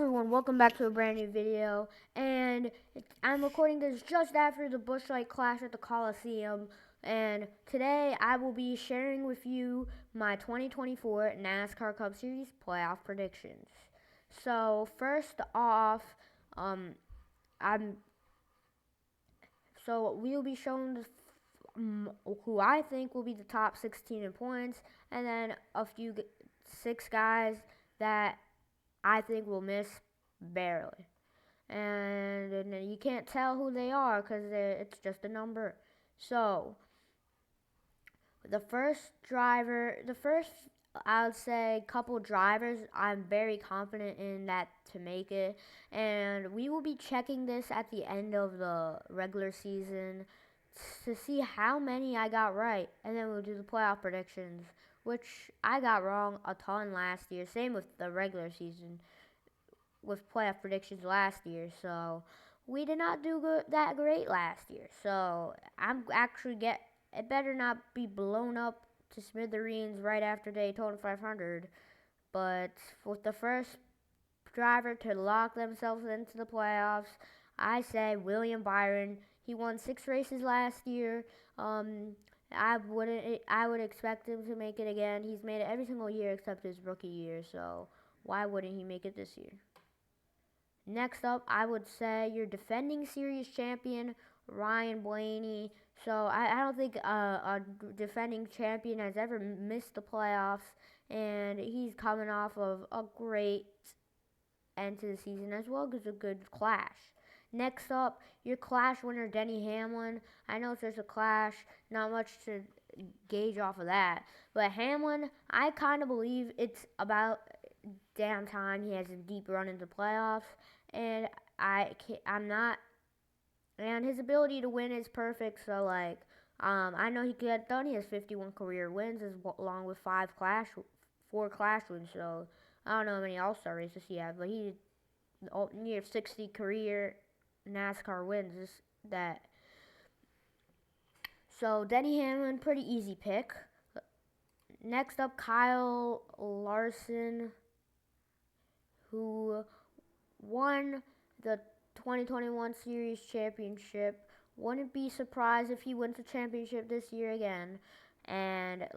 everyone, welcome back to a brand new video, and I'm recording this just after the Busch Light Clash at the Coliseum, and today I will be sharing with you my 2024 NASCAR Cup Series playoff predictions. So first off, um, I'm we'll be showing who I think will be the top 16 in points, and then six guys that I think will miss barely. And you can't tell who they are because it's just a number. So, the first, I would say, couple drivers, I'm very confident in that to make it. And we will be checking this at the end of the regular season to see how many I got right. And then we'll do the playoff predictions, which I got wrong a ton last year. Same with the regular season with playoff predictions last year. So we did not do that great last year. So I'm actually it better not be blown up to smithereens right after Daytona 500. But with the first driver to lock themselves into the playoffs, I say William Byron. He won 6 races last year. I would expect him to make it again. He's made it every single year except his rookie year. So why wouldn't he make it this year? Next up, I would say your defending series champion, Ryan Blaney. So I don't think a defending champion has ever missed the playoffs, and he's coming off of a great end to the season as well as a good clash. Next up, your clash winner, Denny Hamlin. I know there's a clash, not much to gauge off of that. But Hamlin, I kind of believe it's about damn time he has a deep run into playoffs, and I'm not, and his ability to win is perfect. So I know he could get done. He has 51 career wins, along with four clash wins. So I don't know how many All Star races he has, but he near 60 career NASCAR wins. That so Denny Hamlin, pretty easy pick. Next up, Kyle Larson, who won the 2021 Series Championship. Wouldn't be surprised if he wins the championship this year again. And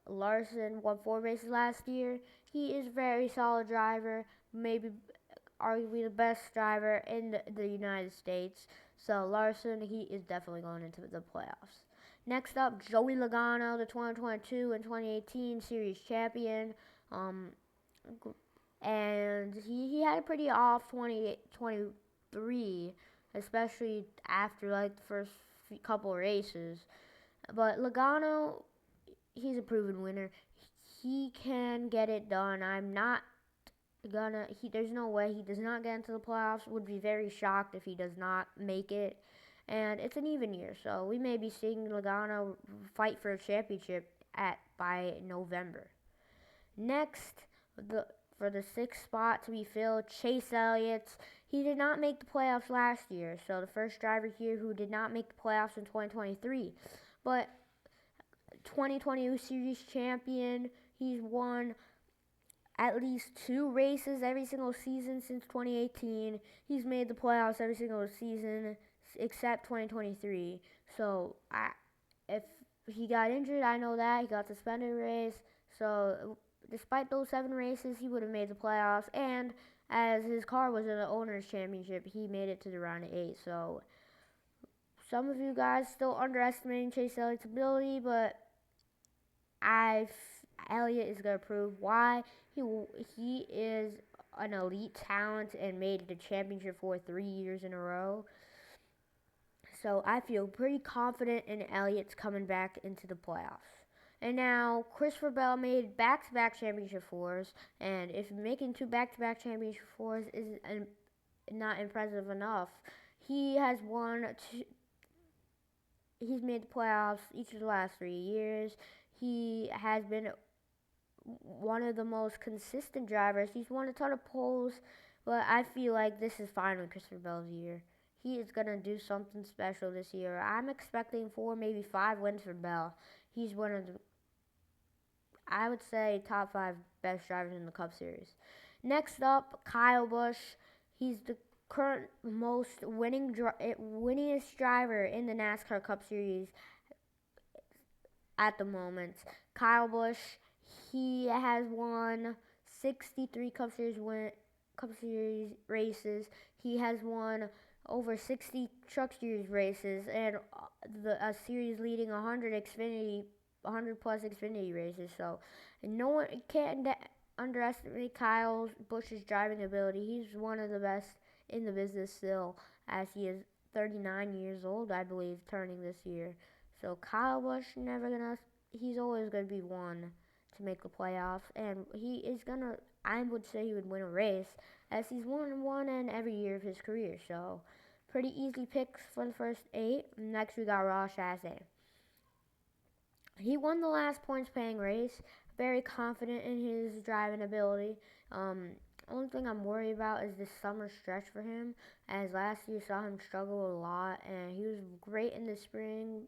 Larson won 4 races last year. He is a very solid driver, maybe arguably the best driver in the United States. So Larson, he is definitely going into the playoffs. Next up, Joey Logano, the 2022 and 2018 Series champion. And he had a pretty off 2023, especially after the first couple races. But Logano, he's a proven winner. He can get it done. I'm not gonna. There's no way he does not get into the playoffs. Would be very shocked if he does not make it. And it's an even year, so we may be seeing Logano fight for a championship by November. Next, for the sixth spot to be filled, Chase Elliott. He did not make the playoffs last year, so the first driver here who did not make the playoffs in 2023. But 2020 Series champion, he's won at least 2 races every single season since 2018. He's made the playoffs every single season except 2023. So if he got injured, I know that. He got suspended a race. So despite those 7 races, he would have made the playoffs. And as his car was in the owner's championship, he made it to the round of 8. So some of you guys still underestimating Chase Elliott's ability, but Elliott is going to prove why he is an elite talent and made the championship for 3 years in a row. So I feel pretty confident in Elliott's coming back into the playoffs. And now Christopher Bell made back-to-back championship fours, and if making 2 back-to-back championship fours is not impressive enough, he has he's made the playoffs each of the last 3 years. He has been one of the most consistent drivers. He's won a ton of poles, but I feel like this is finally Christopher Bell's year. He is going to do something special this year. I'm expecting 4, maybe 5 wins for Bell. He's one of the, I would say, top 5 best drivers in the Cup Series. Next up, Kyle Busch. He's the current most winningest driver in the NASCAR Cup Series at the moment. Kyle Busch, he has won 63 Cup Series races. He has won over 60 Truck Series races and a series leading 100 plus Xfinity races. So no one can't underestimate Kyle Busch's driving ability. He's one of the best in the business still, as he is 39 years old, I believe, turning this year. So Kyle Busch never gonna. He's always gonna be one to make the playoffs, and he is gonna. I would say he would win a race, as he's won one in every year of his career. So pretty easy picks for the first 8. Next we got Ross Chastain. He won the last points paying race. Very confident in his driving ability. Only thing I'm worried about is this summer stretch for him, as last year saw him struggle a lot, and he was great in the spring,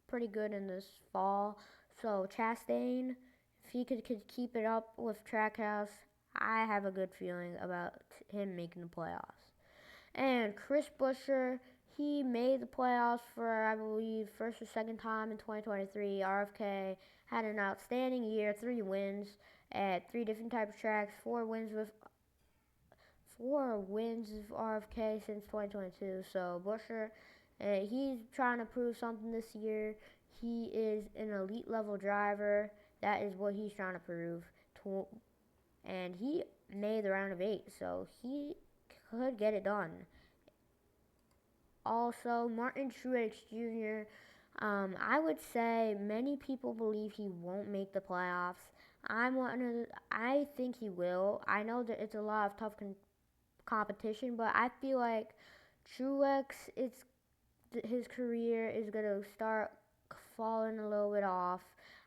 pretty good in this fall. So Chastain, if he could keep it up with Trackhouse, I have a good feeling about him making the playoffs. And Chris Buescher, he made the playoffs for, I believe, first or second time in 2023. RFK had an outstanding year, 3 wins at 3 different types of tracks, 4 wins of RFK since 2022. So Buescher, he's trying to prove something this year. He is an elite level driver. That is what he's trying to prove. And he made the round of 8, so he could get it done. Also, Martin Truex Jr. I would say many people believe he won't make the playoffs. I think he will. I know that it's a lot of tough competition, but I feel like Truex, his career is gonna start falling a little bit off.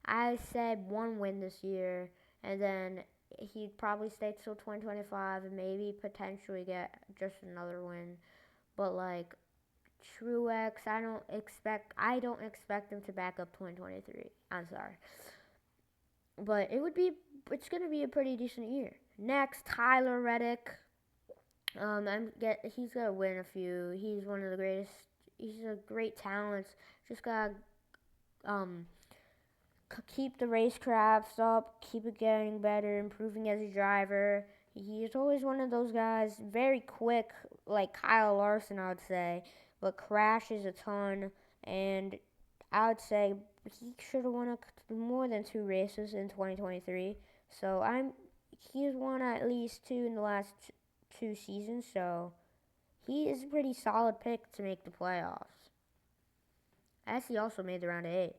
I said 1 win this year, and then he'd probably stay till 2025 and maybe potentially get just another win. But like Truex, I don't expect him to back up 2023. I'm sorry, but it's gonna be a pretty decent year. Next, Tyler Reddick. He's gonna win a few. He's one of the greatest. He's a great talent. Just gotta um keep the racecraft up, keep it getting better, improving as a driver. He's always one of those guys, very quick, like Kyle Larson, I would say, but crashes a ton. And I would say he should have won more than 2 races in 2023. So he's won at least 2 in the last 2 seasons. So he is a pretty solid pick to make the playoffs. As he also made the round of 8.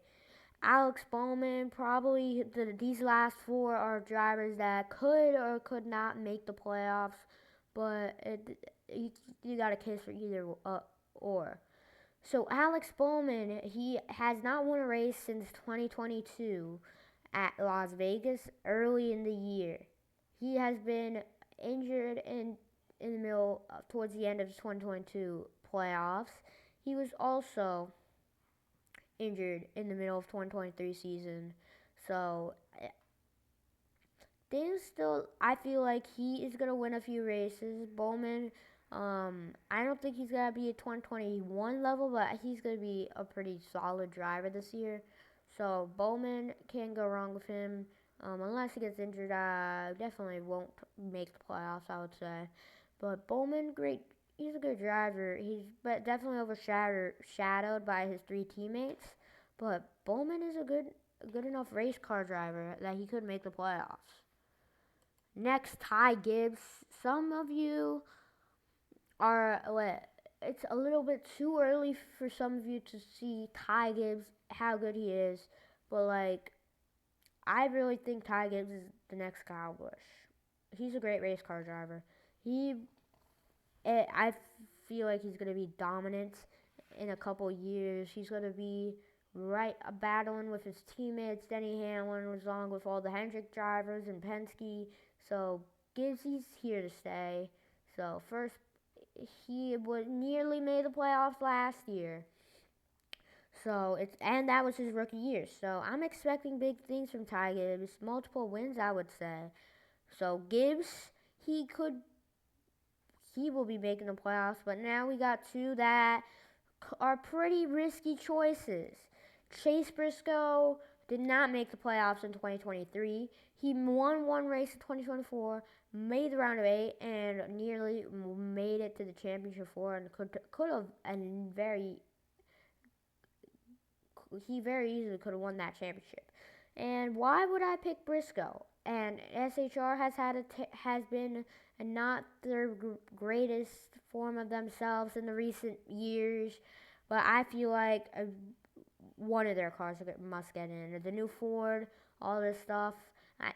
Alex Bowman, probably these last 4 are drivers that could or could not make the playoffs, but you got a case for either or. So Alex Bowman, he has not won a race since 2022 at Las Vegas early in the year. He has been injured in the middle towards the end of the 2022 playoffs. He was also injured in the middle of 2023 season. So things still, I feel like he is gonna win a few races. Bowman, I don't think he's gonna be a 2021 level, but he's gonna be a pretty solid driver this year. So Bowman, can't go wrong with him. Unless he gets injured, I definitely won't make the playoffs, I would say. But Bowman, great. He's a good driver. He's definitely overshadowed by his 3 teammates. But Bowman is a good enough race car driver that he could make the playoffs. Next, Ty Gibbs. Some of you are it's a little bit too early for some of you to see Ty Gibbs, how good he is, but like I really think Ty Gibbs is the next Kyle Busch. He's a great race car driver. I feel like he's gonna be dominant in a couple years. He's gonna be right battling with his teammates, Denny Hamlin, along with all the Hendrick drivers and Penske. So Gibbs, he's here to stay. So first, he would nearly made the playoffs last year. And that was his rookie year. So I'm expecting big things from Ty Gibbs, multiple wins, I would say. So Gibbs, he could he will be making the playoffs. But now we got two that are pretty risky choices. Chase Briscoe did not make the playoffs in 2023. He won one race in 2024, made the round of 8, and nearly made it to the championship 4, and could have and very he very easily could have won that championship. And why would I pick Briscoe? And SHR has been not their greatest form of themselves in the recent years, but I feel like one of their cars must get in. The new Ford, all this stuff.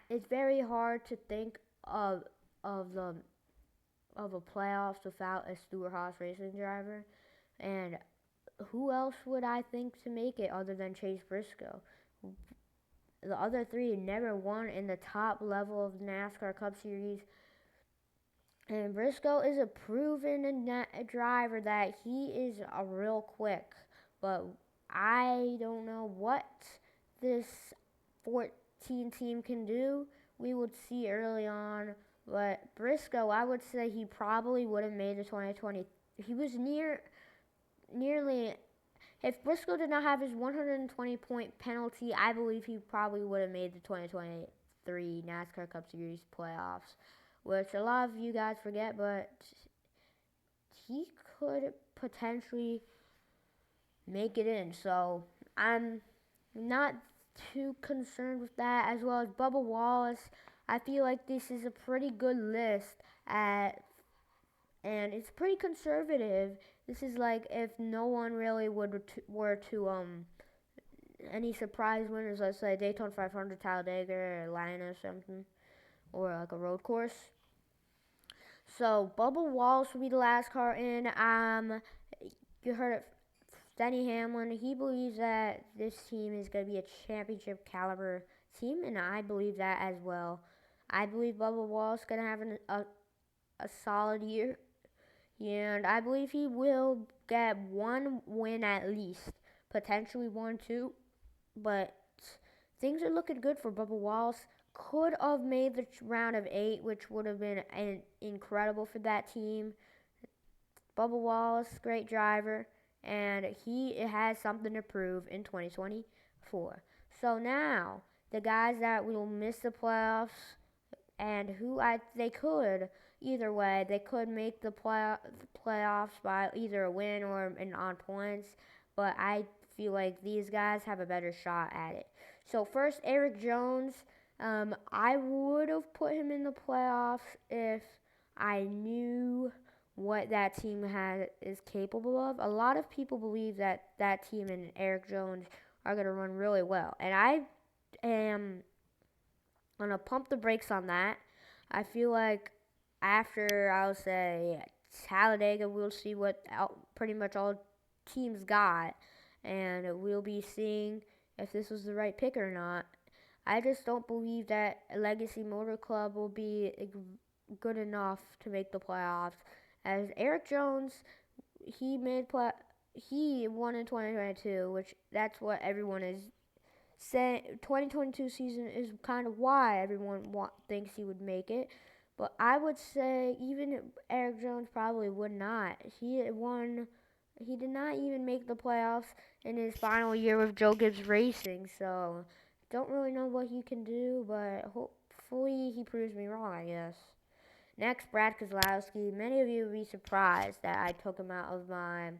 It's very hard to think of the of a playoffs without a Stewart Haas racing driver. And who else would I think to make it other than Chase Briscoe? The other three never won in the top level of the NASCAR Cup Series. And Briscoe is a proven driver that he is a real quick. But I don't know what this 14 team can do. We would see early on. But Briscoe, I would say he probably would have made the 2020. He was nearly. If Briscoe did not have his 120-point penalty, I believe he probably would have made the 2023 NASCAR Cup Series playoffs, which a lot of you guys forget, but he could potentially make it in. So I'm not too concerned with that. As well as Bubba Wallace, I feel like this is a pretty good list and it's pretty conservative. This is like if no one really were to any surprise winners, let's say Daytona 500, Talladega, or Atlanta or something, or like a road course. So Bubba Wallace will be the last car in. You heard it, Denny Hamlin. He believes that this team is going to be a championship caliber team, and I believe that as well. I believe Bubba Wallace is going to have a solid year. And I believe he will get one win at least, potentially 1, 2. But things are looking good for Bubba Wallace. Could have made the round of 8, which would have been incredible for that team. Bubba Wallace, great driver, and he has something to prove in 2024. So now, the guys that will miss the playoffs and they could either way. They could make the playoffs by either a win or on points, but I feel like these guys have a better shot at it. So first, Erik Jones. I would have put him in the playoffs if I knew what that team is capable of. A lot of people believe that that team and Erik Jones are going to run really well, and I am gonna pump the brakes on that. I feel like after I'll say Talladega, we'll see what pretty much all teams got, and we'll be seeing if this was the right pick or not. I just don't believe that Legacy Motor Club will be good enough to make the playoffs. As Erik Jones, he he won in 2022, which that's what everyone is say 2022 season is kind of why everyone thinks he would make it. But I would say even Erik Jones probably would not. He did not even make the playoffs in his final year with Joe Gibbs Racing. So don't really know what he can do, but hopefully he proves me wrong, I guess. Next, Brad Keselowski. Many of you will be surprised that I took him out of my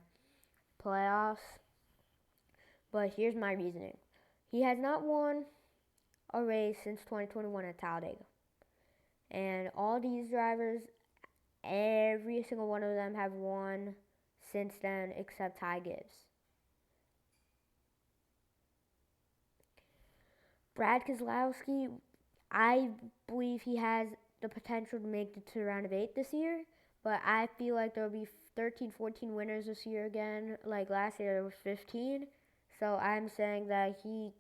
playoffs, but here's my reasoning. He has not won a race since 2021 at Talladega. And all these drivers, every single one of them have won since then except Ty Gibbs. Brad Keselowski, I believe he has the potential to make it to the round of 8 this year, but I feel like there will be 13, 14 winners this year again. Like last year there was 15. So I'm saying that he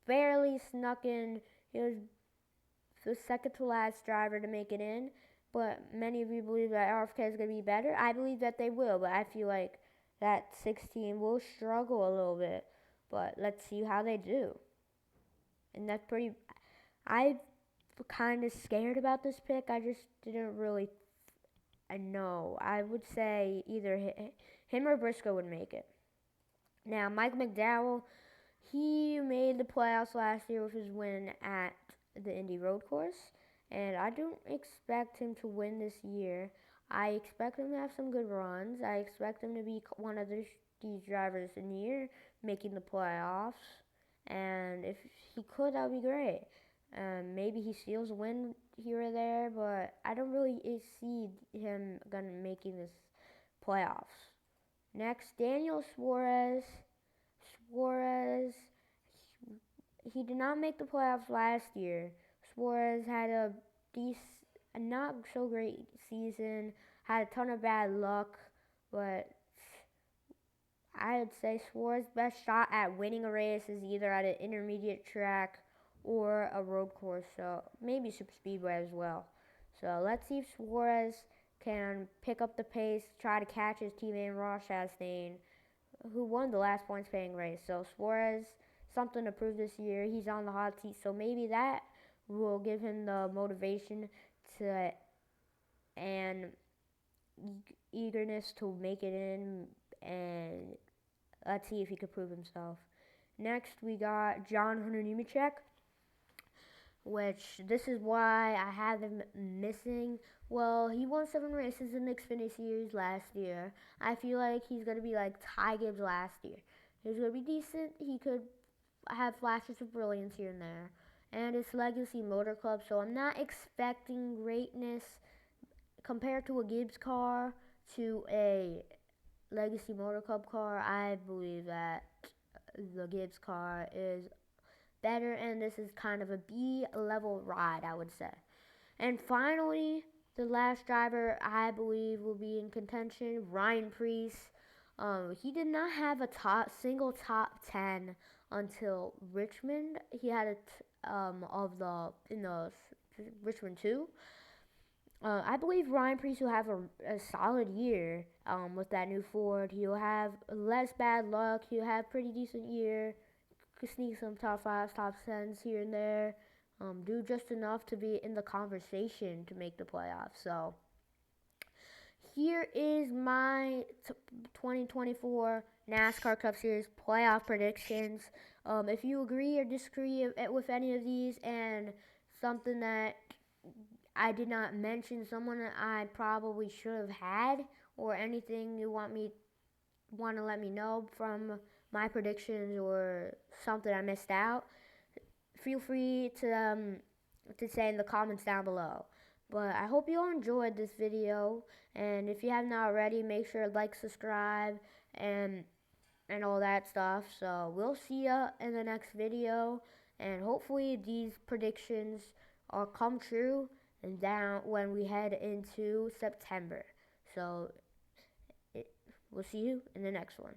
barely snuck in. He was the second to last driver to make it in. But many of you believe that RFK is going to be better. I believe that they will, but I feel like that 16 will struggle a little bit. But let's see how they do. And that's pretty. I kind of scared about this pick. I just didn't really know. I would say either him or Briscoe would make it. Now, Mike McDowell, he made the playoffs last year with his win at the Indy Road Course, and I don't expect him to win this year. I expect him to have some good runs. I expect him to be one of these drivers in the year making the playoffs, and if he could, that would be great. Maybe he steals a win here or there, but I don't really see him gonna making this playoffs. Next, Daniel Suarez. Suarez, he did not make the playoffs last year. Suarez had a not so great season, had a ton of bad luck, but I'd say Suarez's best shot at winning a race is either at an intermediate track or a road course, so maybe super speedway as well. So let's see if Suarez can pick up the pace, try to catch his teammate Ross Chastain, who won the last points paying race. So Suarez, something to prove this year. He's on the hot seat, so maybe that will give him the motivation to and eagerness to make it in, and let's see if he could prove himself. Next, we got John Hunter Nemechek, which this is why I have him missing. Well, he won 7 races in the Xfinity Series last year. I feel like he's going to be like Ty Gibbs last year. He's going to be decent. He could have flashes of brilliance here and there. And it's Legacy Motor Club, so I'm not expecting greatness compared to a Gibbs car to a Legacy Motor Club car. I believe that the Gibbs car is better, and this is kind of a B level ride, I would say. And finally, the last driver I believe will be in contention, Ryan Preece. He did not have a single top 10 until Richmond. He had in the Richmond 2. I believe Ryan Preece will have a solid year with that new Ford. He'll have less bad luck. He'll have pretty decent year. Could sneak some top 5s, top 10s here and there. Do just enough to be in the conversation to make the playoffs. So here is my 2024 NASCAR Cup Series playoff predictions. If you agree or disagree with any of these, and something that I did not mention, someone that I probably should have had, or anything you want to let me know from my predictions or something I missed out, feel free to say in the comments down below. But I hope you all enjoyed this video, and if you haven't already, make sure to like, subscribe, and all that stuff. So we'll see ya in the next video, and hopefully these predictions are come true and down when we head into September. So we'll see you in the next one.